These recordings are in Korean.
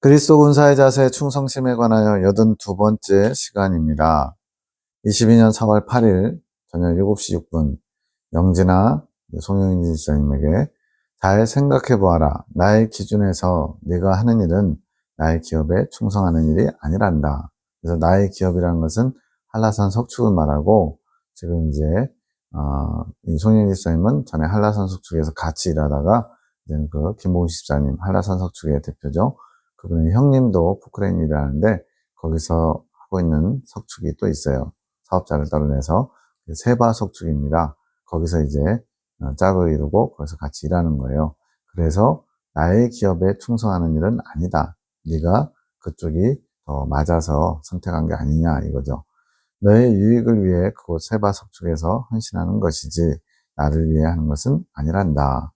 그리스도 군사의 자세 충성심에 관하여 82번째 시간입니다. 22년 4월 8일 저녁 7시 6분 영진아 송영진 지사님에게 잘 생각해 보아라. 나의 기준에서 네가 하는 일은 나의 기업에 충성하는 일이 아니란다. 그래서 나의 기업이라는 것은 한라산 석축을 말하고 지금 이제 이 송영진 지사님은 전에 한라산 석축에서 같이 일하다가 이제 그 김봉식 집사님 한라산 석축의 대표죠. 그분의 형님도 포크레인 일을 하는데 거기서 하고 있는 석축이 또 있어요. 사업자를 따로 내서 세바 석축입니다. 거기서 이제 짝을 이루고 거기서 같이 일하는 거예요. 그래서 나의 기업에 충성하는 일은 아니다. 네가 그쪽이 더 맞아서 선택한 게 아니냐 이거죠. 너의 유익을 위해 그곳 세바 석축에서 헌신하는 것이지 나를 위해 하는 것은 아니란다.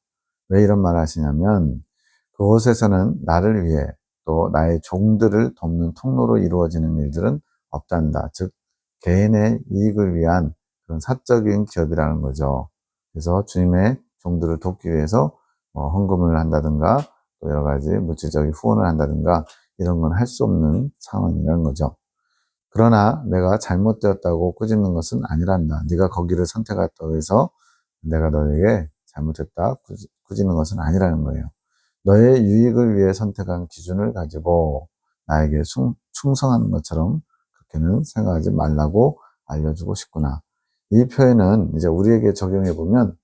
왜 이런 말을 하시냐면 그곳에서는 나를 위해 또 나의 종들을 돕는 통로로 이루어지는 일들은 없단다. 즉 개인의 이익을 위한 그런 사적인 기업이라는 거죠. 그래서 주님의 종들을 돕기 위해서 헌금을 한다든가 또 여러 가지 물질적인 후원을 한다든가 이런 건 할 수 없는 상황이라는 거죠. 그러나 내가 잘못되었다고 꾸짖는 것은 아니란다. 네가 거기를 선택했다고 해서 내가 너에게 잘못했다 꾸짖는 것은 아니라는 거예요. 너의 유익을 위해 선택한 기준을 가지고 나에게 충성하는 것처럼 그렇게는 생각하지 말라고 알려주고 싶구나. 이 표현은 이제 우리에게 적용해 보면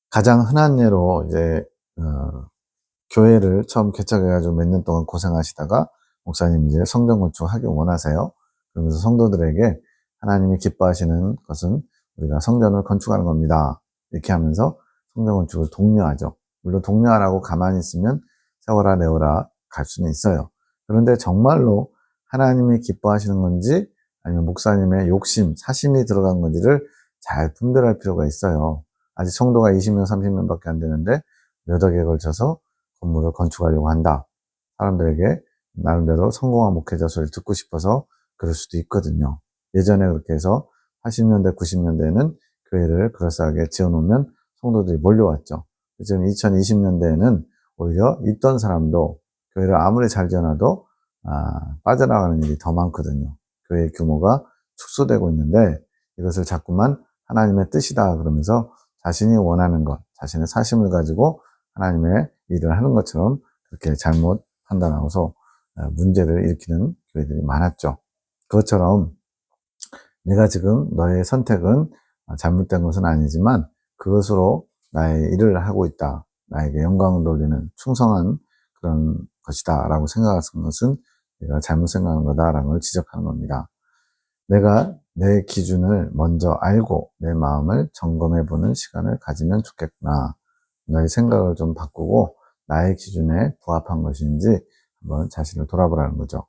가장 흔한 예로 이제 교회를 처음 개척해가지고 몇 년 동안 고생하시다가 목사님 이제 성전 건축하기 원하세요. 그러면서 성도들에게 하나님이 기뻐하시는 것은 우리가 성전을 건축하는 겁니다. 이렇게 하면서 성전 건축을 독려하죠. 물론 독려하라고 가만히 있으면 세워라 내워라 갈 수는 있어요. 그런데 정말로 하나님이 기뻐하시는 건지 아니면 목사님의 욕심, 사심이 들어간 건지를 잘 분별할 필요가 있어요. 아직 성도가 20명, 30명밖에 안 되는데 몇 억에 걸쳐서 건물을 건축하려고 한다. 사람들에게 나름대로 성공한 목회자 소리를 듣고 싶어서 그럴 수도 있거든요. 예전에 그렇게 해서 80년대, 90년대에는 교회를 그럴싸하게 지어놓으면 성도들이 몰려왔죠. 지금 2020년대에는 오히려 있던 사람도 교회를 아무리 잘 지어놔도 빠져나가는 일이 더 많거든요. 교회의 규모가 축소되고 있는데 이것을 자꾸만 하나님의 뜻이다 그러면서 자신이 원하는 것, 자신의 사심을 가지고 하나님의 일을 하는 것처럼 그렇게 잘못 판단하고서 문제를 일으키는 교회들이 많았죠. 그것처럼 내가 지금 너의 선택은 잘못된 것은 아니지만 그것으로 나의 일을 하고 있다. 나에게 영광을 돌리는 충성한 그런 것이다 라고 생각하는 것은 내가 잘못 생각하는 거다라는 걸 지적하는 겁니다. 내가 내 기준을 먼저 알고 내 마음을 점검해 보는 시간을 가지면 좋겠구나. 너의 생각을 좀 바꾸고 나의 기준에 부합한 것인지 한번 자신을 돌아보라는 거죠.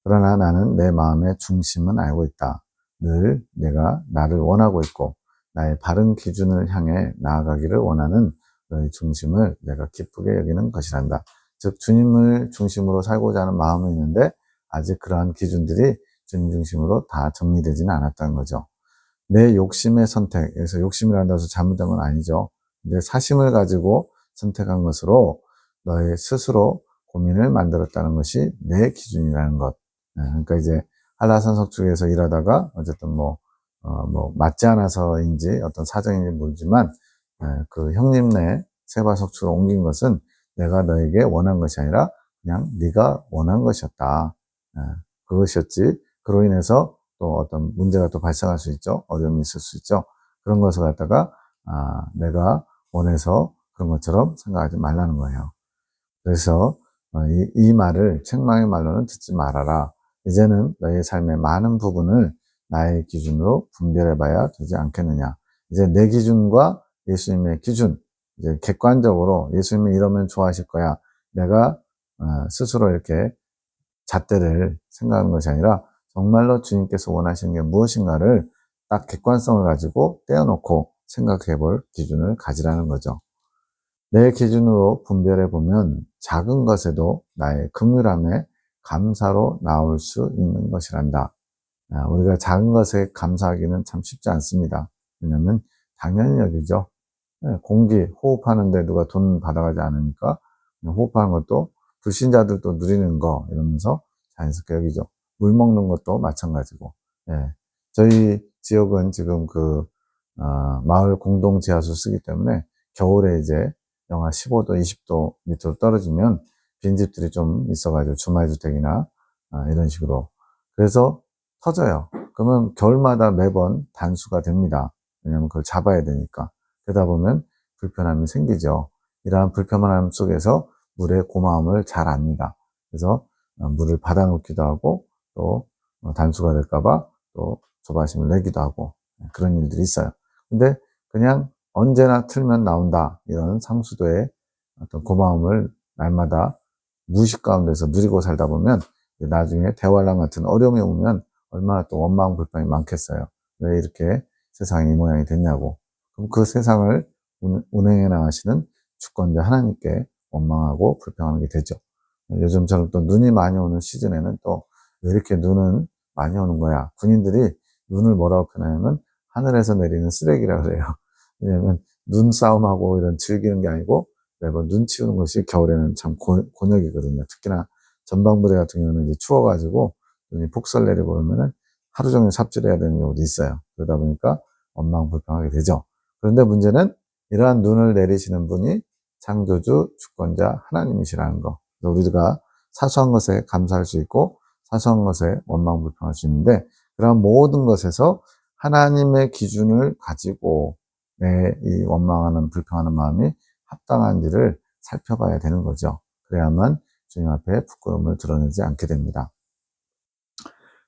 그러나 나는 내 마음의 중심은 알고 있다. 늘 내가 나를 원하고 있고 나의 바른 기준을 향해 나아가기를 원하는 너의 중심을 내가 기쁘게 여기는 것이란다. 즉 주님을 중심으로 살고자 하는 마음은 있는데 아직 그러한 기준들이 주님 중심으로 다 정리되지는 않았다는 거죠. 내 욕심의 선택에서 욕심이란다 해서 잘못된 건 아니죠. 내 사심을 가지고 선택한 것으로 너의 스스로 고민을 만들었다는 것이 내 기준이라는 것. 그러니까 이제 한라산 석축에서 일하다가 어쨌든 맞지 않아서인지 어떤 사정인지 모르지만 그 형님네 세바 석축으로 옮긴 것은 내가 너에게 원한 것이 아니라 그냥 네가 원한 것이었다. 그것이었지. 그로 인해서 또 어떤 문제가 또 발생할 수 있죠. 어려움이 있을 수 있죠. 그런 것을 갖다가 내가 원해서 그런 것처럼 생각하지 말라는 거예요. 그래서 이 말을 책망의 말로는 듣지 말아라. 이제는 너의 삶의 많은 부분을 나의 기준으로 분별해 봐야 되지 않겠느냐. 이제 내 기준과 예수님의 기준, 이제 객관적으로 예수님이 이러면 좋아하실 거야. 내가 스스로 이렇게 잣대를 생각하는 것이 아니라 정말로 주님께서 원하시는 게 무엇인가를 딱 객관성을 가지고 떼어놓고 생각해 볼 기준을 가지라는 거죠. 내 기준으로 분별해 보면 작은 것에도 나의 긍휼함에 감사로 나올 수 있는 것이란다. 우리가 작은 것에 감사하기는 참 쉽지 않습니다. 왜냐하면 당연히 여기죠. 공기, 호흡하는데 누가 돈 받아가지 않으니까 호흡하는 것도 불신자들도 누리는 거 이러면서 자연스럽게 여기죠. 물 먹는 것도 마찬가지고. 예. 저희 지역은 지금 마을 공동 지하수 쓰기 때문에 겨울에 이제 영하 15도, 20도 밑으로 떨어지면 빈집들이 좀 있어가지고 주말주택이나 이런 식으로. 그래서 터져요. 그러면 겨울마다 매번 단수가 됩니다. 왜냐하면 그걸 잡아야 되니까. 그러다 보면 불편함이 생기죠. 이러한 불편함 속에서 물의 고마움을 잘 압니다. 그래서 물을 받아놓기도 하고 또 단수가 될까봐 또 조바심을 내기도 하고 그런 일들이 있어요. 근데 그냥 언제나 틀면 나온다 이런 상수도의 어떤 고마움을 날마다 무의식 가운데서 누리고 살다 보면 나중에 대환란 같은 어려움이 오면 얼마나 또 원망 불평이 많겠어요. 왜 이렇게 세상이 이 모양이 됐냐고. 그럼 그 세상을 운행해 나가시는 주권자 하나님께 원망하고 불평하는 게 되죠. 요즘처럼 또 눈이 많이 오는 시즌에는 또 왜 이렇게 눈은 많이 오는 거야. 군인들이 눈을 뭐라고 표현하냐면 하늘에서 내리는 쓰레기라 그래요. 왜냐면 눈싸움하고 이런 즐기는 게 아니고 매번 눈 치우는 것이 겨울에는 참 곤욕이거든요. 특히나 전방부대 같은 경우는 이제 추워가지고 눈이 폭설 내리고 그러면은 하루 종일 삽질해야 되는 경우도 있어요. 그러다 보니까 원망불평하게 되죠. 그런데 문제는 이러한 눈을 내리시는 분이 창조주, 주권자, 하나님이시라는 거. 우리가 사소한 것에 감사할 수 있고 사소한 것에 원망불평할 수 있는데 그런 모든 것에서 하나님의 기준을 가지고 내 이 원망하는 불평하는 마음이 합당한지를 살펴봐야 되는 거죠. 그래야만 주님 앞에 부끄러움을 드러내지 않게 됩니다.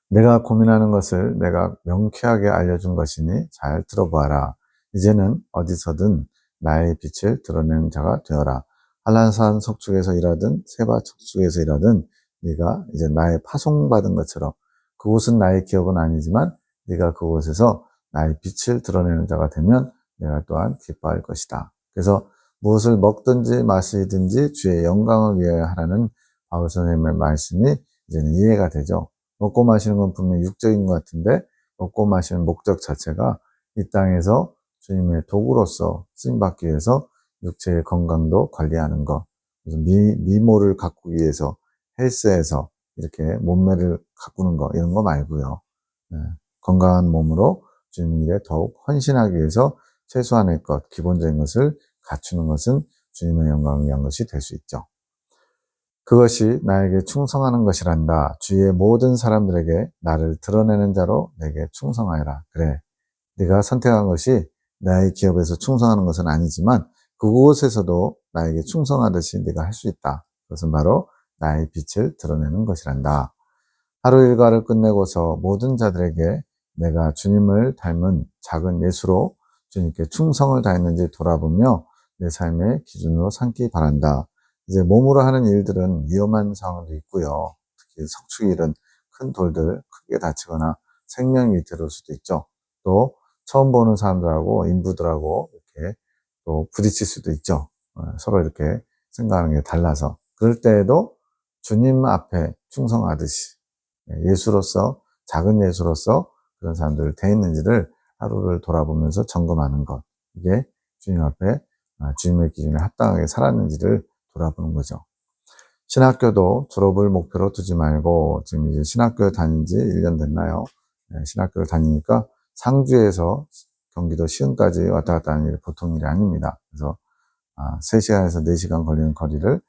내가 고민하는 것을 내가 명쾌하게 알려준 것이니 잘 들어보아라. 이제는 어디서든 나의 빛을 드러내는 자가 되어라. 한란산 석축에서 일하든 세바 석축에서 일하든 네가 이제 나의 파송받은 것처럼 그곳은 나의 기업은 아니지만 네가 그곳에서 나의 빛을 드러내는 자가 되면 내가 또한 기뻐할 것이다. 그래서 무엇을 먹든지 마시든지 주의 영광을 위하여 하라는 바울 선생님의 말씀이 이제는 이해가 되죠. 먹고 마시는 건 분명히 육적인 것 같은데 먹고 마시는 목적 자체가 이 땅에서 주님의 도구로서 쓰임받기 위해서 육체의 건강도 관리하는 것. 그래서 미모를 가꾸기 위해서 헬스에서 이렇게 몸매를 가꾸는 거 이런 거 말고요. 네. 건강한 몸으로 주님 일에 더욱 헌신하기 위해서 최소한의 것, 기본적인 것을 갖추는 것은 주님의 영광을 위한 것이 될 수 있죠. 그것이 나에게 충성하는 것이란다. 주위의 모든 사람들에게 나를 드러내는 자로 내게 충성하여라. 그래, 네가 선택한 것이 나의 기업에서 충성하는 것은 아니지만 그곳에서도 나에게 충성하듯이 네가 할 수 있다. 그것은 바로 나의 빛을 드러내는 것이란다. 하루 일과를 끝내고서 모든 자들에게 내가 주님을 닮은 작은 예수로 주님께 충성을 다했는지 돌아보며 내 삶의 기준으로 삼기 바란다. 이제 몸으로 하는 일들은 위험한 상황도 있고요. 특히 석축일은 큰 돌들 크게 다치거나 생명이 위태로울 수도 있죠. 또 처음 보는 사람들하고 인부들하고 이렇게 또 부딪힐 수도 있죠. 서로 이렇게 생각하는 게 달라서. 그럴 때에도 주님 앞에 충성하듯이 예수로서 작은 예수로서 그런 사람들을 대했는지를 하루를 돌아보면서 점검하는 것. 이게 주님 앞에 주님의 기준에 합당하게 살았는지를 돌아보는 거죠. 신학교도 졸업을 목표로 두지 말고 지금 이제 신학교 다닌 지 1년 됐나요? 네, 신학교를 다니니까 상주에서 경기도 시흥까지 왔다 갔다 하는 일이 보통 일이 아닙니다. 그래서 3시간에서 4시간 걸리는 거리를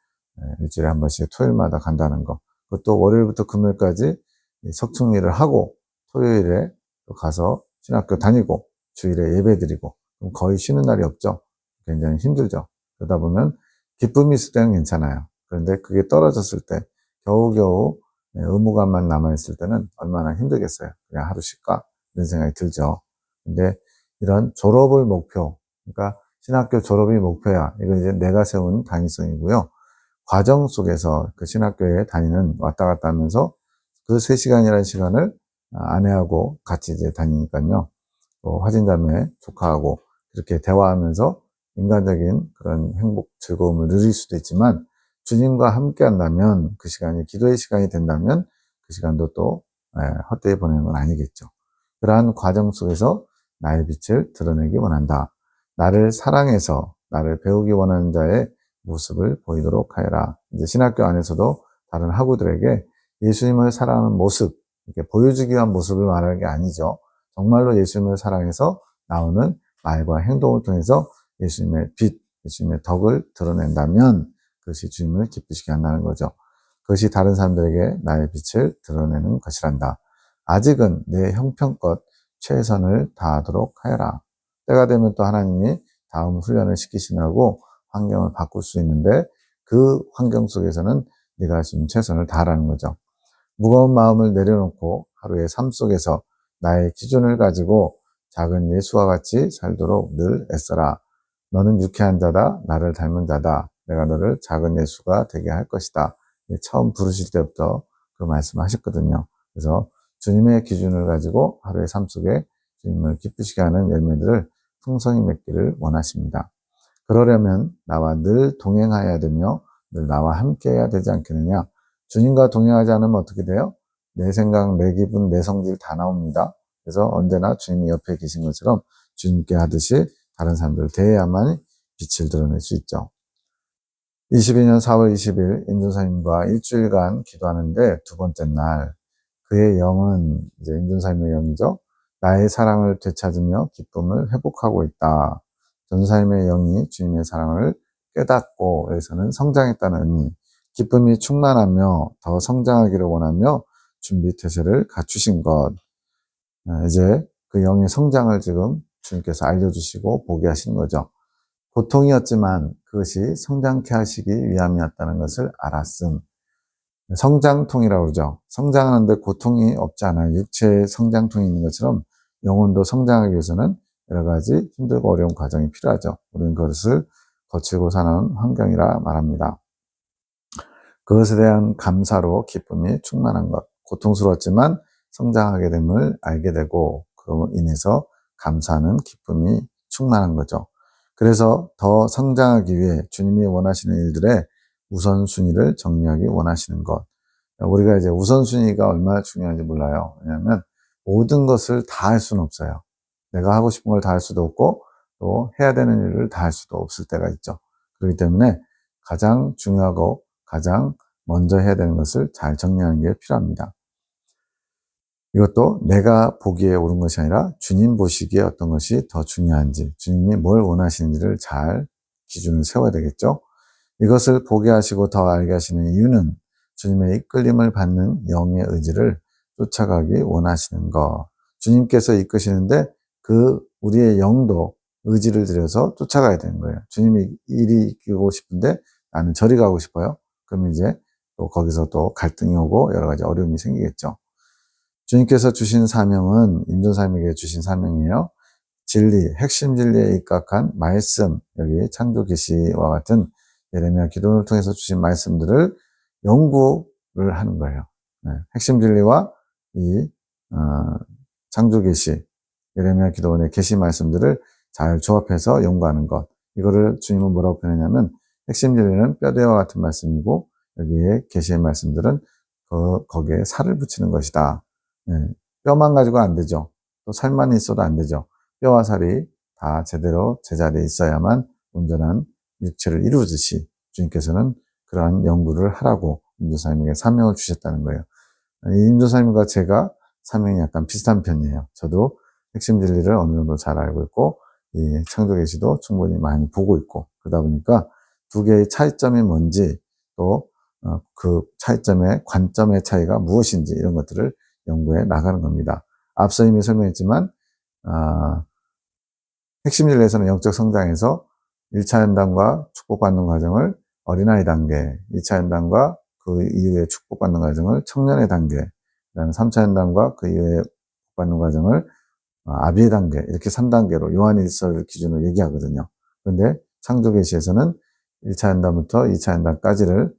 일주일에 한 번씩 토요일마다 간다는 거. 그것도 월요일부터 금요일까지 석충일을 하고 토요일에 또 가서 신학교 다니고 주일에 예배 드리고 거의 쉬는 날이 없죠. 굉장히 힘들죠. 그러다 보면 기쁨이 있을 때는 괜찮아요. 그런데 그게 떨어졌을 때 겨우겨우 의무감만 남아있을 때는 얼마나 힘들겠어요. 그냥 하루 쉴까? 이런 생각이 들죠. 근데 이런 졸업을 목표, 그러니까 신학교 졸업이 목표야. 이건 이제 내가 세운 당위성이고요. 과정 속에서 그 신학교에 다니는 왔다 갔다 하면서 그 3시간이라는 시간을 아내하고 같이 이제 다니니까요. 또 화진자매 조카하고 그렇게 대화하면서 인간적인 그런 행복, 즐거움을 누릴 수도 있지만 주님과 함께 한다면 그 시간이 기도의 시간이 된다면 그 시간도 또 헛되이 보내는 건 아니겠죠. 그러한 과정 속에서 나의 빛을 드러내기 원한다. 나를 사랑해서 나를 배우기 원하는 자의 모습을 보이도록 하여라. 이제 신학교 안에서도 다른 학우들에게 예수님을 사랑하는 모습, 이렇게 보여주기 위한 모습을 말하는 게 아니죠. 정말로 예수님을 사랑해서 나오는 말과 행동을 통해서 예수님의 빛, 예수님의 덕을 드러낸다면 그것이 주님을 기쁘시게 한다는 거죠. 그것이 다른 사람들에게 나의 빛을 드러내는 것이란다. 아직은 내 형편껏 최선을 다하도록 하여라. 때가 되면 또 하나님이 다음 훈련을 시키시라고 환경을 바꿀 수 있는데 그 환경 속에서는 네가 할 수 있는 최선을 다하라는 거죠. 무거운 마음을 내려놓고 하루의 삶 속에서 나의 기준을 가지고 작은 예수와 같이 살도록 늘 애써라. 너는 유쾌한 자다. 나를 닮은 자다. 내가 너를 작은 예수가 되게 할 것이다. 처음 부르실 때부터 그 말씀하셨거든요. 그래서 주님의 기준을 가지고 하루의 삶 속에 주님을 기쁘시게 하는 열매들을 풍성히 맺기를 원하십니다. 그러려면 나와 늘 동행하여야 되며 늘 나와 함께 해야 되지 않겠느냐. 주님과 동행하지 않으면 어떻게 돼요? 내 생각, 내 기분, 내 성질 다 나옵니다. 그래서 언제나 주님이 옆에 계신 것처럼 주님께 하듯이 다른 사람들을 대해야만 빛을 드러낼 수 있죠. 22년 4월 20일 임준사님과 일주일간 기도하는데 두 번째 날 그의 영은 이제 임준사님의 영이죠. 나의 사랑을 되찾으며 기쁨을 회복하고 있다. 전사님의 영이 주님의 사랑을 깨닫고 여기서는 성장했다는 의미, 기쁨이 충만하며 더 성장하기를 원하며 준비 태세를 갖추신 것. 이제 그 영의 성장을 지금 주님께서 알려주시고 보게 하시는 거죠. 고통이었지만 그것이 성장케 하시기 위함이었다는 것을 알았음. 성장통이라고 그러죠. 성장하는데 고통이 없지 않아요. 육체의 성장통이 있는 것처럼 영혼도 성장하기 위해서는 여러 가지 힘들고 어려운 과정이 필요하죠. 우리는 그것을 거치고 사는 환경이라 말합니다. 그것에 대한 감사로 기쁨이 충만한 것. 고통스러웠지만 성장하게 됨을 알게 되고 그로 인해서 감사하는 기쁨이 충만한 거죠. 그래서 더 성장하기 위해 주님이 원하시는 일들의 우선순위를 정리하기 원하시는 것. 우리가 이제 우선순위가 얼마나 중요한지 몰라요. 왜냐하면 모든 것을 다 할 수는 없어요. 내가 하고 싶은 걸 다 할 수도 없고 또 해야 되는 일을 다 할 수도 없을 때가 있죠. 그렇기 때문에 가장 중요하고 가장 먼저 해야 되는 것을 잘 정리하는 게 필요합니다. 이것도 내가 보기에 옳은 것이 아니라 주님 보시기에 어떤 것이 더 중요한지, 주님이 뭘 원하시는지를 잘 기준을 세워야 되겠죠. 이것을 보게 하시고 더 알게 하시는 이유는 주님의 이끌림을 받는 영의 의지를 쫓아가기 원하시는 것. 주님께서 이끄시는데 그 우리의 영도 의지를 들여서 쫓아가야 되는 거예요. 주님이 이리 이끌고 싶은데 나는 저리 가고 싶어요. 그러면 이제 또 거기서 또 갈등이 오고 여러 가지 어려움이 생기겠죠. 주님께서 주신 사명은 임전사님에게 주신 사명이에요. 진리, 핵심 진리에 입각한 말씀, 여기 창조 계시와 같은 예레미야 기도를 통해서 주신 말씀들을 연구를 하는 거예요. 네, 핵심 진리와 이 창조 계시, 예레미야 기도원의 계시 말씀들을 잘 조합해서 연구하는 것. 이거를 주님은 뭐라고 표현하냐면 핵심 진리는 뼈대와 같은 말씀이고 여기에 계시의 말씀들은 거기에 살을 붙이는 것이다. 네, 뼈만 가지고 안 되죠. 또 살만 있어도 안 되죠. 뼈와 살이 다 제대로 제자리에 있어야만 온전한 육체를 이루듯이 주님께서는 그러한 연구를 하라고 임조사님에게 사명을 주셨다는 거예요. 이 임조사님과 제가 사명이 약간 비슷한 편이에요. 저도 핵심 진리를 어느 정도 잘 알고 있고 이 창조 계시도 충분히 많이 보고 있고 그러다 보니까 두 개의 차이점이 뭔지 또 그 차이점의 관점의 차이가 무엇인지 이런 것들을 연구해 나가는 겁니다. 앞서 이미 설명했지만 핵심 진리에서는 영적 성장에서 1차 연단과 축복받는 과정을 어린아이 단계, 2차 연단과 그 이후에 축복받는 과정을 청년의 단계, 그다음에 3차 연단과 그 이후에 받는 과정을 아비의 단계, 이렇게 3단계로 요한일서를 기준으로 얘기하거든요. 그런데 창조 계시에서는 1차 연단부터 2차 연단까지를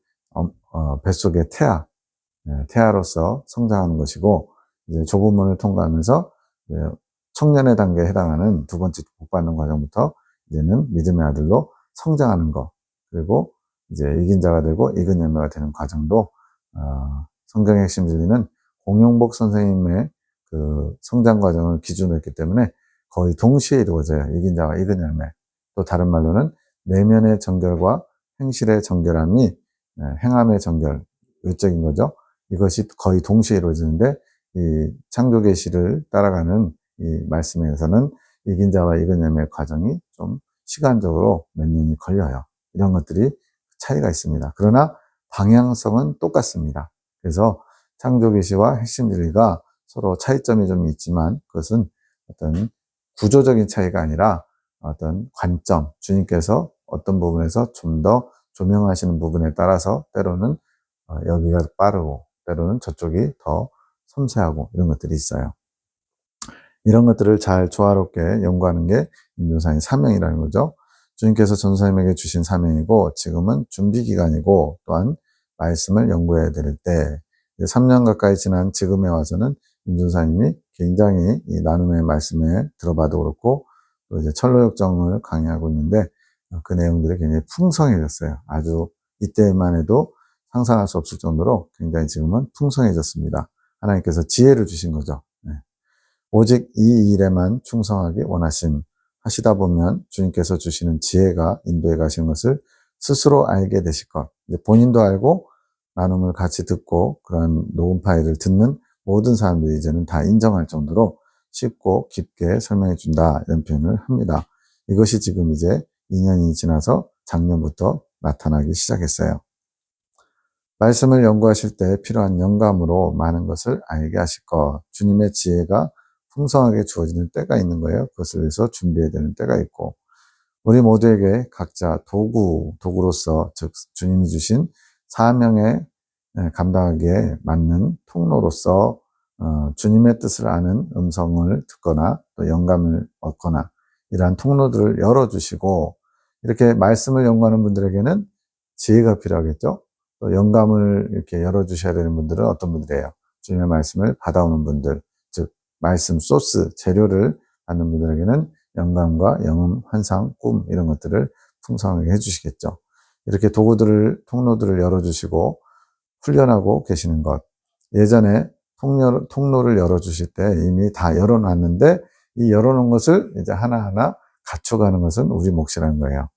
뱃속의 태아로서 성장하는 것이고 이제 좁은 문을 통과하면서 이제 청년의 단계에 해당하는 두 번째 복받는 과정부터 이제는 믿음의 아들로 성장하는 것 그리고 이제 이긴 자가 되고 익은 열매가 되는 과정도 성경의 핵심 진리는 공용복 선생님의 그 성장 과정을 기준으로 했기 때문에 거의 동시에 이루어져요. 이긴 자와 익은 열매. 또 다른 말로는 내면의 정결과 행실의 정결함이 행함의 정결, 외적인 거죠. 이것이 거의 동시에 이루어지는데 이 창조 계시를 따라가는 이 말씀에서는 이긴 자와 익은 열매의 과정이 좀 시간적으로 몇 년이 걸려요. 이런 것들이 차이가 있습니다. 그러나 방향성은 똑같습니다. 그래서 창조 계시와 핵심 진리가 서로 차이점이 좀 있지만 그것은 어떤 구조적인 차이가 아니라 어떤 관점, 주님께서 어떤 부분에서 좀 더 조명하시는 부분에 따라서 때로는 여기가 빠르고 때로는 저쪽이 더 섬세하고 이런 것들이 있어요. 이런 것들을 잘 조화롭게 연구하는 게 인도사의 사명이라는 거죠. 주님께서 전도사님에게 주신 사명이고 지금은 준비 기간이고 또한 말씀을 연구해야 될 때 3년 가까이 지난 지금에 와서는 인도사님이 굉장히 이 나눔의 말씀에 들어봐도 그렇고 또 이제 철로역정을 강의하고 있는데 그 내용들이 굉장히 풍성해졌어요. 아주 이때만 해도 상상할 수 없을 정도로 굉장히 지금은 풍성해졌습니다. 하나님께서 지혜를 주신 거죠. 오직 이 일에만 충성하기 원하심 하시다 보면 주님께서 주시는 지혜가 인도해 가신 것을 스스로 알게 되실 것. 이제 본인도 알고 나눔을 같이 듣고 그런 녹음 파일을 듣는 모든 사람들이 이제는 다 인정할 정도로 쉽고 깊게 설명해 준다 이런 표현을 합니다. 이것이 지금 이제 2년이 지나서 작년부터 나타나기 시작했어요. 말씀을 연구하실 때 필요한 영감으로 많은 것을 알게 하실 것. 주님의 지혜가 풍성하게 주어지는 때가 있는 거예요. 그것을 위해서 준비해야 되는 때가 있고 우리 모두에게 각자 도구로서 즉 주님이 주신 사명에 감당하기에 맞는 통로로서 주님의 뜻을 아는 음성을 듣거나 또 영감을 얻거나 이러한 통로들을 열어주시고 이렇게 말씀을 연구하는 분들에게는 지혜가 필요하겠죠. 또 영감을 이렇게 열어주셔야 되는 분들은 어떤 분들이에요? 주님의 말씀을 받아오는 분들, 즉 말씀 소스, 재료를 받는 분들에게는 영감과 영음, 환상, 꿈 이런 것들을 풍성하게 해주시겠죠. 이렇게 통로들을 열어주시고 훈련하고 계시는 것. 예전에 통로를 열어주실 때 이미 다 열어놨는데 이 열어놓은 것을 이제 하나하나 갖춰가는 것은 우리 몫이라는 거예요.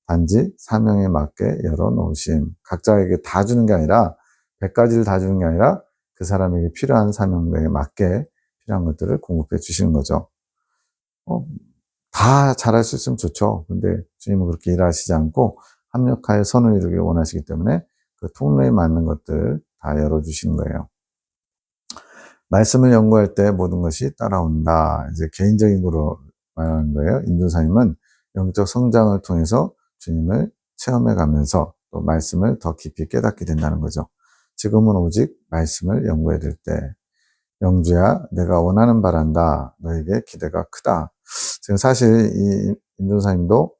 단지 사명에 맞게 열어놓으심. 각자에게 다 주는 게 아니라 100가지를 다 주는 게 아니라 그 사람에게 필요한 사명에 맞게 필요한 것들을 공급해 주시는 거죠. 다 잘할 수 있으면 좋죠. 근데 주님은 그렇게 일하시지 않고 합력하여 선을 이루길 원하시기 때문에 그 통로에 맞는 것들 다 열어주시는 거예요. 말씀을 연구할 때 모든 것이 따라온다. 이제 개인적인 거로 말하는 거예요. 인도사님은 영적 성장을 통해서 주님을 체험해 가면서 또 말씀을 더 깊이 깨닫게 된다는 거죠. 지금은 오직 말씀을 연구해야 될 때, 영주야, 내가 원하는 바란다. 너에게 기대가 크다. 지금 사실 이 인도사님도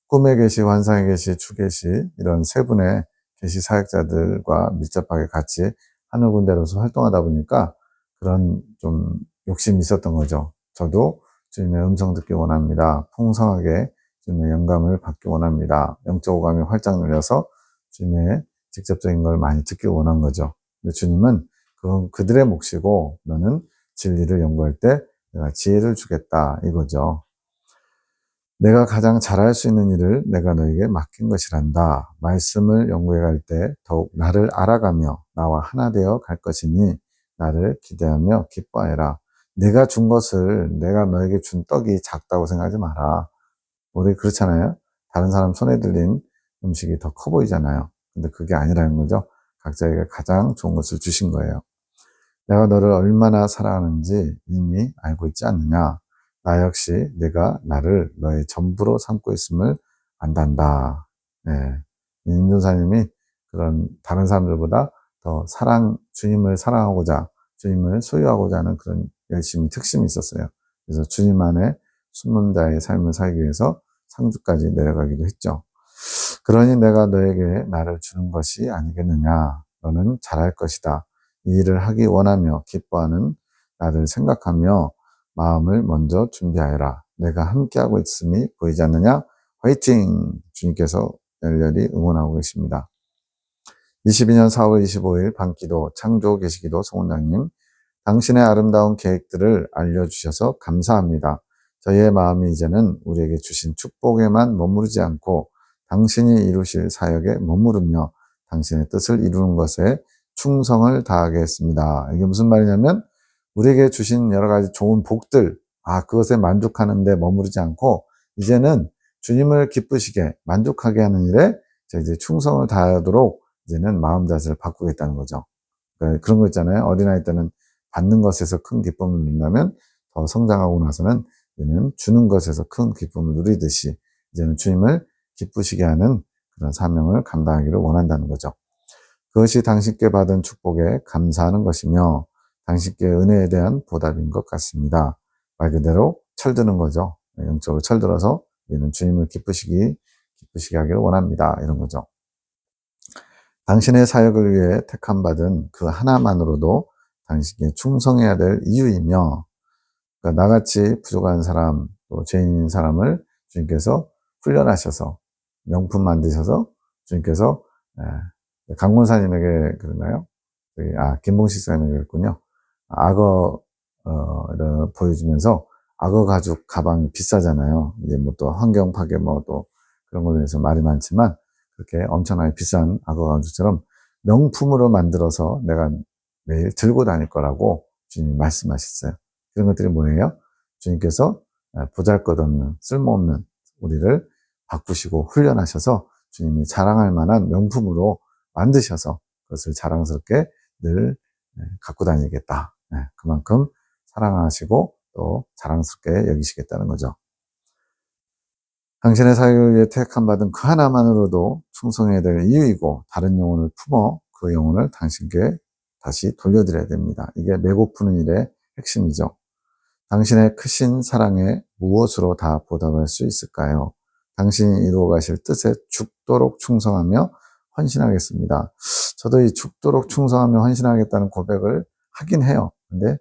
꿈의 계시, 환상의 계시, 추계시 이런 세 분의 계시 사역자들과 밀접하게 같이 하늘 군대로서 활동하다 보니까 그런 좀 욕심이 있었던 거죠. 저도 주님의 음성 듣기 원합니다. 풍성하게 주님의 영감을 받기 원합니다. 영적 오감이 활짝 열려서 주님의 직접적인 걸 많이 듣기 원한 거죠. 근데 주님은 그건 그들의 몫이고 너는 진리를 연구할 때 내가 지혜를 주겠다 이거죠. 내가 가장 잘할 수 있는 일을 내가 너에게 맡긴 것이란다. 말씀을 연구해 갈 때 더욱 나를 알아가며 나와 하나 되어 갈 것이니 나를 기대하며 기뻐해라. 내가 준 것을 내가 너에게 준 떡이 작다고 생각하지 마라. 우리 그렇잖아요. 다른 사람 손에 들린 음식이 더 커 보이잖아요. 근데 그게 아니라는 거죠. 각자에게 가장 좋은 것을 주신 거예요. 내가 너를 얼마나 사랑하는지 이미 알고 있지 않느냐. 나 역시 내가 나를 너의 전부로 삼고 있음을 안단다. 네. 인도사님이 그런 다른 사람들보다 더 주님을 사랑하고자, 주님을 소유하고자 하는 그런 열심히, 특심이 있었어요. 그래서 주님 안에 숨은 자의 삶을 살기 위해서 상주까지 내려가기도 했죠. 그러니 내가 너에게 나를 주는 것이 아니겠느냐. 너는 잘할 것이다. 이 일을 하기 원하며 기뻐하는 나를 생각하며 마음을 먼저 준비하여라. 내가 함께하고 있음이 보이지 않느냐? 화이팅! 주님께서 열렬히 응원하고 계십니다. 22년 4월 25일 밤기도 창조 계시기도 송원장님, 당신의 아름다운 계획들을 알려주셔서 감사합니다. 저희의 마음이 이제는 우리에게 주신 축복에만 머무르지 않고 당신이 이루실 사역에 머무르며 당신의 뜻을 이루는 것에 충성을 다하겠습니다. 이게 무슨 말이냐면 우리에게 주신 여러 가지 좋은 복들, 그것에 만족하는 데 머무르지 않고 이제는 주님을 기쁘시게 만족하게 하는 일에 이제 충성을 다하도록 이제는 마음 자세를 바꾸겠다는 거죠. 그러니까 그런 거 있잖아요. 어린아이 때는 받는 것에서 큰 기쁨을 누린다면 더 성장하고 나서는 이제는 주는 것에서 큰 기쁨을 누리듯이 이제는 주님을 기쁘시게 하는 그런 사명을 감당하기를 원한다는 거죠. 그것이 당신께 받은 축복에 감사하는 것이며 당신께 은혜에 대한 보답인 것 같습니다. 말 그대로 철드는 거죠. 영적으로 철들어서 이제는 주님을 기쁘시게 하기를 원합니다. 이런 거죠. 당신의 사역을 위해 택함받은 그 하나만으로도 당신께 충성해야 될 이유이며 그러니까 나같이 부족한 사람, 또 죄인인 사람을 주님께서 훈련하셔서 명품 만드셔서 주님께서 강권사님에게 그러나요? 김봉식 사님에게 그랬군요. 악어를 보여주면서 악어 가죽 가방이 비싸잖아요. 이제 뭐 또 환경 파괴 뭐 또 그런 걸로 해서 말이 많지만 그렇게 엄청나게 비싼 악어 가죽처럼 명품으로 만들어서 내가 매일 들고 다닐 거라고 주님이 말씀하셨어요. 그런 것들이 뭐예요? 주님께서 보잘것없는 쓸모없는 우리를 바꾸시고 훈련하셔서 주님이 자랑할 만한 명품으로 만드셔서 그것을 자랑스럽게 늘 갖고 다니겠다. 그만큼 사랑하시고 또 자랑스럽게 여기시겠다는 거죠. 당신의 사역을 위해 택함받은 그 하나만으로도 충성해야 될 이유이고 다른 영혼을 품어 그 영혼을 당신께 다시 돌려드려야 됩니다. 이게 메고 푸는 일의 핵심이죠. 당신의 크신 사랑에 무엇으로 다 보답할 수 있을까요? 당신이 이루어 가실 뜻에 죽도록 충성하며 헌신하겠습니다. 저도 이 죽도록 충성하며 헌신하겠다는 고백을 하긴 해요. 근데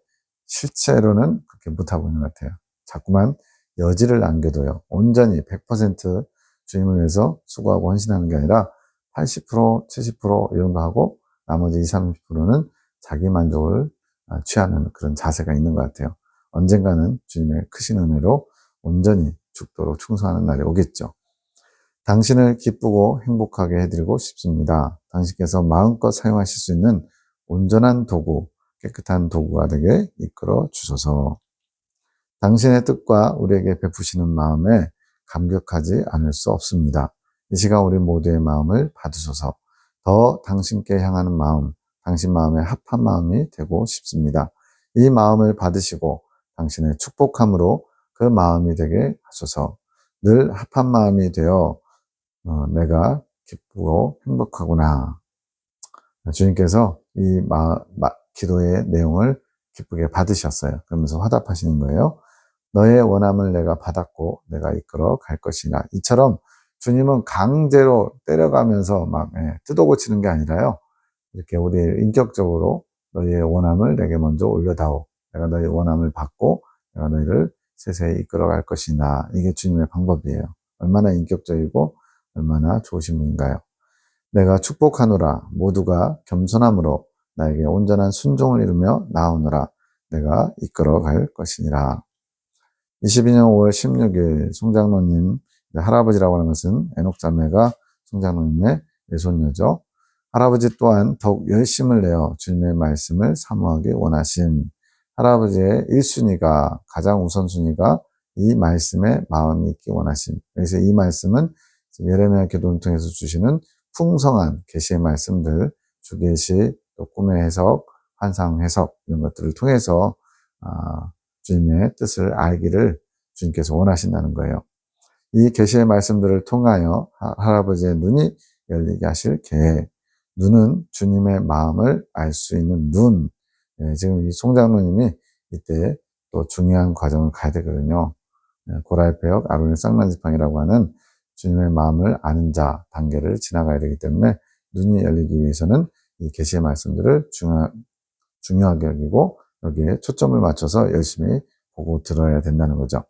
실제로는 그렇게 못하고 있는 것 같아요. 자꾸만 여지를 남겨둬요. 온전히 100% 주님을 위해서 수고하고 헌신하는 게 아니라 80%, 70% 이런 거 하고 나머지 20, 30%는 자기 만족을 취하는 그런 자세가 있는 것 같아요. 언젠가는 주님의 크신 은혜로 온전히 죽도록 충성하는 날이 오겠죠. 당신을 기쁘고 행복하게 해드리고 싶습니다. 당신께서 마음껏 사용하실 수 있는 온전한 도구, 깨끗한 도구가 되게 이끌어 주소서. 당신의 뜻과 우리에게 베푸시는 마음에 감격하지 않을 수 없습니다. 이 시간 우리 모두의 마음을 받으소서. 더 당신께 향하는 마음, 당신 마음에 합한 마음이 되고 싶습니다. 이 마음을 받으시고 당신의 축복함으로 그 마음이 되게 하소서. 늘 합한 마음이 되어 내가 기쁘고 행복하구나. 주님께서 이 기도의 내용을 기쁘게 받으셨어요. 그러면서 화답하시는 거예요. 너의 원함을 내가 받았고 내가 이끌어 갈 것이나. 이처럼 주님은 강제로 때려가면서 막 뜯어 고치는 게 아니라요. 이렇게 우리 인격적으로 너희의 원함을 내게 먼저 올려다오. 내가 너희의 원함을 받고 내가 너희를 세세히 이끌어 갈 것이나. 이게 주님의 방법이에요. 얼마나 인격적이고 얼마나 좋으신 분인가요? 내가 축복하노라. 모두가 겸손함으로 나에게 온전한 순종을 이루며 나오노라. 내가 이끌어 갈 것이니라. 22년 5월 16일 송장로님, 할아버지라고 하는 것은 에녹자매가 송장로님의 외손녀죠. 할아버지 또한 더욱 열심을 내어 주님의 말씀을 사모하기 원하심. 할아버지의 1순위가, 가장 우선순위가 이 말씀에 마음이 있기 원하심. 그래서 이 말씀은 예레미야 기도를 통해서 주시는 풍성한 계시의 말씀들, 주계시, 또 꿈의 해석, 환상 해석 이런 것들을 통해서 주님의 뜻을 알기를 주님께서 원하신다는 거예요. 이 계시의 말씀들을 통하여 할아버지의 눈이 열리게 하실 계획. 눈은 주님의 마음을 알 수 있는 눈. 지금 이 송장로님이 이때 또 중요한 과정을 가야 되거든요. 고라이페역 아론의 쌍난지팡이라고 하는 주님의 마음을 아는 자 단계를 지나가야 되기 때문에 눈이 열리기 위해서는 이 계시의 말씀들을 중요하게 여기고 여기에 초점을 맞춰서 열심히 보고 들어야 된다는 거죠.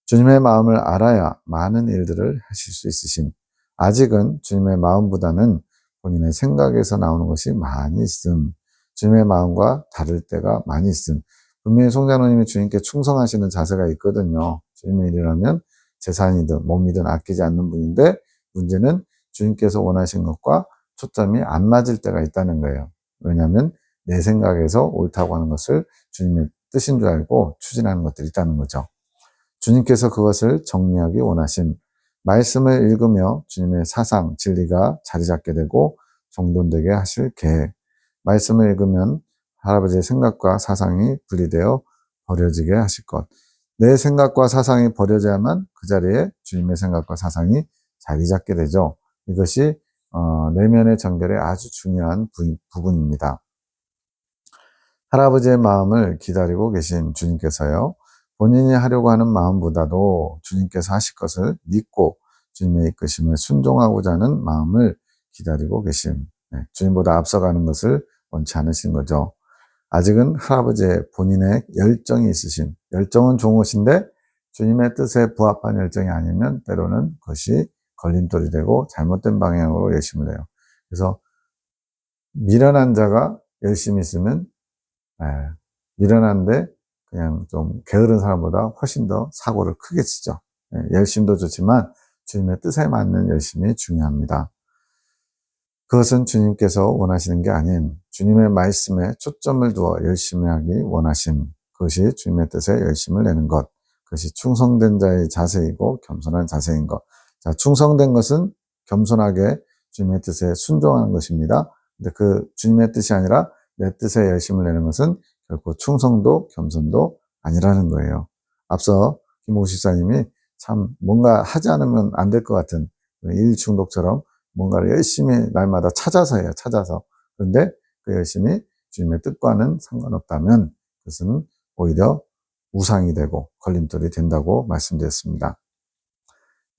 주님의 마음을 알아야 많은 일들을 하실 수 있으심. 아직은 주님의 마음보다는 본인의 생각에서 나오는 것이 많이 있음. 주님의 마음과 다를 때가 많이 있음. 분명히 송장로님이 주님께 충성하시는 자세가 있거든요. 주님의 일이라면 재산이든 몸이든 아끼지 않는 분인데 문제는 주님께서 원하신 것과 초점이 안 맞을 때가 있다는 거예요. 왜냐하면 내 생각에서 옳다고 하는 것을 주님의 뜻인 줄 알고 추진하는 것들이 있다는 거죠. 주님께서 그것을 정리하기 원하심, 말씀을 읽으며 주님의 사상, 진리가 자리 잡게 되고 정돈되게 하실 계획, 말씀을 읽으면 할아버지의 생각과 사상이 분리되어 버려지게 하실 것, 내 생각과 사상이 버려져야만 그 자리에 주님의 생각과 사상이 자리 잡게 되죠. 이것이 내면의 정결의 아주 중요한 부분입니다. 할아버지의 마음을 기다리고 계신 주님께서요, 본인이 하려고 하는 마음보다도 주님께서 하실 것을 믿고 주님의 이끄심에 순종하고자 하는 마음을 기다리고 계심. 주님보다 앞서가는 것을 원치 않으신 거죠. 아직은 할아버지의 본인의 열정이 있으신, 열정은 좋은 것인데 주님의 뜻에 부합한 열정이 아니면 때로는 그것이 걸림돌이 되고 잘못된 방향으로 열심을 해요. 그래서 미련한 자가 열심히 있으면 미련한데 그냥 좀 게으른 사람보다 훨씬 더 사고를 크게 치죠. 열심도 좋지만 주님의 뜻에 맞는 열심이 중요합니다. 그것은 주님께서 원하시는 게 아닌 주님의 말씀에 초점을 두어 열심히 하기 원하심, 그것이 주님의 뜻에 열심을 내는 것, 그것이 충성된 자의 자세이고 겸손한 자세인 것. 자, 충성된 것은 겸손하게 주님의 뜻에 순종하는 것입니다. 근데 그 주님의 뜻이 아니라 내 뜻에 열심을 내는 것은 결코 충성도 겸손도 아니라는 거예요. 앞서 김홍 집사님이 참 뭔가 하지 않으면 안 될 것 같은 일 중독처럼 뭔가를 열심히 날마다 찾아서 해요. 찾아서. 그런데 그 열심히 주님의 뜻과는 상관없다면 그것은 오히려 우상이 되고 걸림돌이 된다고 말씀드렸습니다.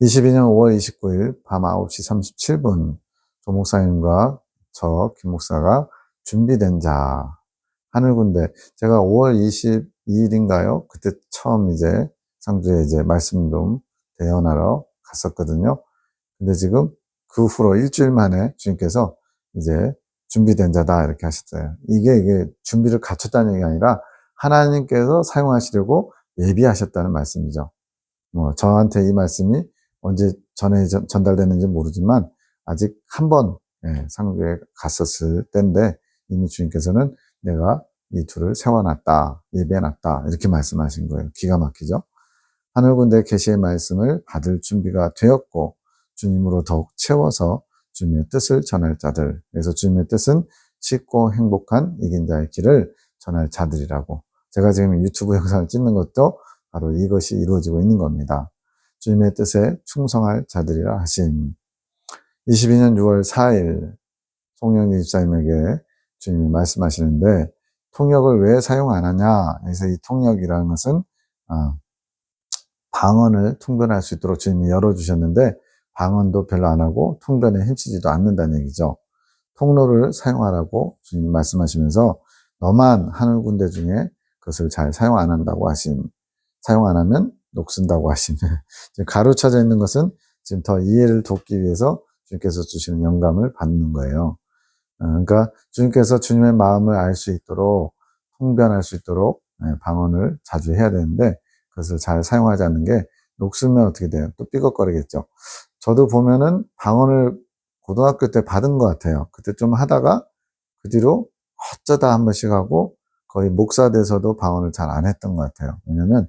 22년 5월 29일 밤 9시 37분 조 목사님과 저 김 목사가 준비된 자 하늘군대, 제가 5월 22일인가요? 그때 처음 이제 상주에 이제 말씀 좀 대연하러 갔었거든요. 근데 지금 그 후로 일주일 만에 주님께서 이제 준비된 자다 이렇게 하셨어요. 이게 준비를 갖췄다는 얘기가 아니라 하나님께서 사용하시려고 예비하셨다는 말씀이죠. 뭐 저한테 이 말씀이 언제 전달됐는지 모르지만 아직 한 번 상주에 갔었을 때인데 이미 주님께서는 내가 이 둘을 세워놨다, 예배해놨다 이렇게 말씀하신 거예요. 기가 막히죠. 하늘군대 계시의 말씀을 받을 준비가 되었고 주님으로 더욱 채워서 주님의 뜻을 전할 자들, 그래서 주님의 뜻은 쉽고 행복한 이긴 자의 길을 전할 자들이라고, 제가 지금 유튜브 영상을 찍는 것도 바로 이것이 이루어지고 있는 겁니다. 주님의 뜻에 충성할 자들이라 하신 22년 6월 4일 송영기 집사님에게 주님이 말씀하시는데, 통역을 왜 사용 안 하냐? 그래서 이 통역이라는 것은 방언을 통변할 수 있도록 주님이 열어주셨는데 방언도 별로 안 하고 통변에 힘쓰지도 않는다는 얘기죠. 통로를 사용하라고 주님이 말씀하시면서 너만 하늘 군대 중에 그것을 잘 사용 안 한다고 하심, 사용 안 하면 녹슨다고 하심. 가로쳐져 있는 것은 지금 더 이해를 돕기 위해서 주님께서 주시는 영감을 받는 거예요. 그러니까 주님께서 주님의 마음을 알 수 있도록 통변할 수 있도록 방언을 자주 해야 되는데 그것을 잘 사용하지 않는 게 녹슬면 어떻게 돼요? 또 삐걱거리겠죠. 저도 보면은 방언을 고등학교 때 받은 것 같아요. 그때 좀 하다가 그 뒤로 어쩌다 한 번씩 하고 거의 목사 돼서도 방언을 잘 안 했던 것 같아요. 왜냐면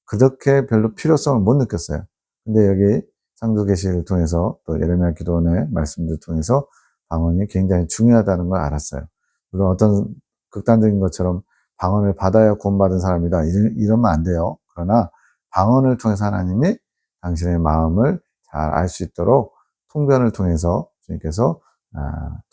그렇게 별로 필요성을 못 느꼈어요. 근데 여기 상주계시를 통해서 또 예레미야 기도원의 말씀들을 통해서 방언이 굉장히 중요하다는 걸 알았어요. 물론 어떤 극단적인 것처럼 방언을 받아야 구원받은 사람이다 이러면 안 돼요. 그러나 방언을 통해서 하나님이 당신의 마음을 잘 알 수 있도록 통변을 통해서 주님께서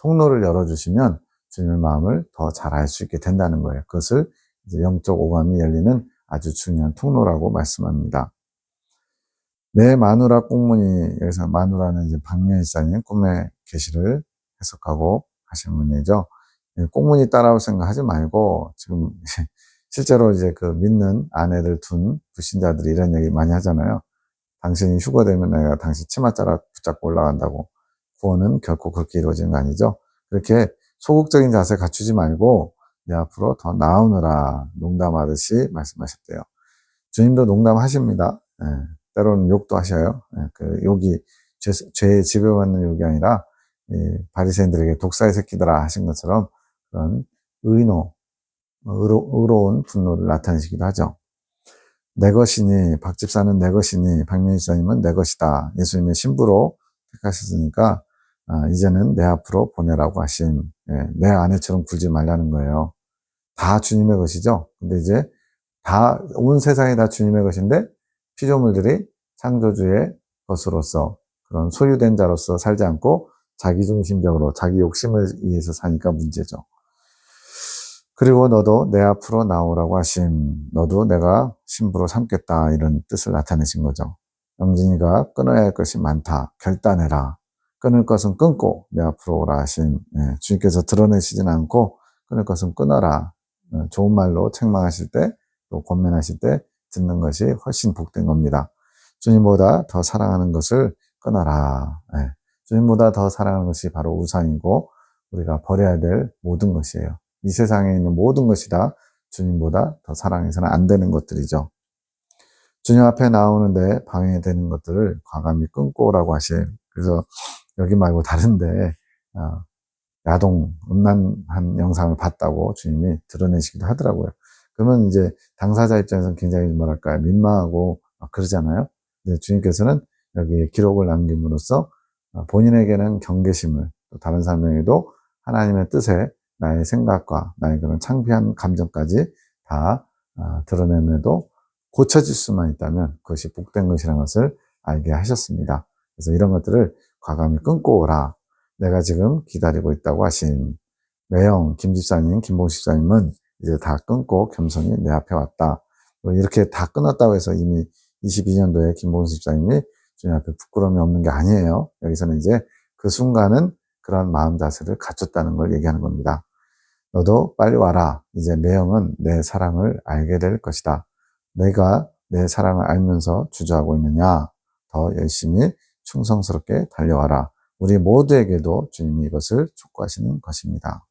통로를 열어주시면 주님의 마음을 더 잘 알 수 있게 된다는 거예요. 그것을 이제 영적 오감이 열리는 아주 중요한 통로라고 말씀합니다. 내 마누라 꽁무니, 여기서 마누라는 이제 박명희사님 꿈의 계시를 해석하고 하신 분이죠. 꽁무니 따라올 생각 하지 말고, 지금 실제로 이제 그 믿는 아내를 둔 불신자들이 이런 얘기 많이 하잖아요. 당신이 휴거되면 내가 당신 치맛자락 붙잡고 올라간다고. 구원은 결코 그렇게 이루어지는 거 아니죠. 그렇게 소극적인 자세 갖추지 말고 내 앞으로 더 나오느라 농담하듯이 말씀하셨대요. 주님도 농담하십니다. 때로는 욕도 하셔요. 그 욕이 죄에 지배받는 욕이 아니라 바리새인들에게 독사의 새끼들아 하신 것처럼 그런 의로운 분노를 나타내시기도 하죠. 내 것이니, 박 집사는 내 것이니, 박명희 집사님은 내 것이다. 예수님의 신부로 택하셨으니까 이제는 내 앞으로 보내라고 하심. 내 아내처럼 굴지 말라는 거예요. 다 주님의 것이죠. 근데 이제 온 세상이 다 주님의 것인데 피조물들이 창조주의 것으로서 그런 소유된 자로서 살지 않고 자기중심적으로 자기 욕심을 위해서 사니까 문제죠. 그리고 너도 내 앞으로 나오라고 하심. 너도 내가 신부로 삼겠다. 이런 뜻을 나타내신 거죠. 영진이가 끊어야 할 것이 많다. 결단해라. 끊을 것은 끊고 내 앞으로 오라 하심. 주님께서 드러내시진 않고 끊을 것은 끊어라. 좋은 말로 책망하실 때 또 권면하실 때 듣는 것이 훨씬 복된 겁니다. 주님보다 더 사랑하는 것을 끊어라. 주님보다 더 사랑하는 것이 바로 우상이고 우리가 버려야 될 모든 것이에요. 이 세상에 있는 모든 것이 다 주님보다 더 사랑해서는 안 되는 것들이죠. 주님 앞에 나오는데 방해되는 것들을 과감히 끊고 오라고 하신. 그래서 여기 말고 다른데 야동, 음란한 영상을 봤다고 주님이 드러내시기도 하더라고요. 그러면 이제 당사자 입장에서는 굉장히 뭐랄까요, 민망하고 그러잖아요. 근데 주님께서는 여기 기록을 남김으로써 본인에게는 경계심을, 또 다른 사람에게도 하나님의 뜻에 나의 생각과 나의 그런 창피한 감정까지 다 드러냄에도 고쳐질 수만 있다면 그것이 복된 것이라는 것을 알게 하셨습니다. 그래서 이런 것들을 과감히 끊고 오라. 내가 지금 기다리고 있다고 하신 매형, 김 집사님, 김봉 집사님은 이제 다 끊고 겸손히 내 앞에 왔다. 이렇게 다 끊었다고 해서 이미 22년도에 김봉 집사님이 주님 앞에 부끄러움이 없는 게 아니에요. 여기서는 이제 그 순간은 그런 마음 자세를 갖췄다는 걸 얘기하는 겁니다. 너도 빨리 와라. 이제 매형은 내 사랑을 알게 될 것이다. 내가 내 사랑을 알면서 주저하고 있느냐? 더 열심히 충성스럽게 달려와라. 우리 모두에게도 주님이 이것을 촉구하시는 것입니다.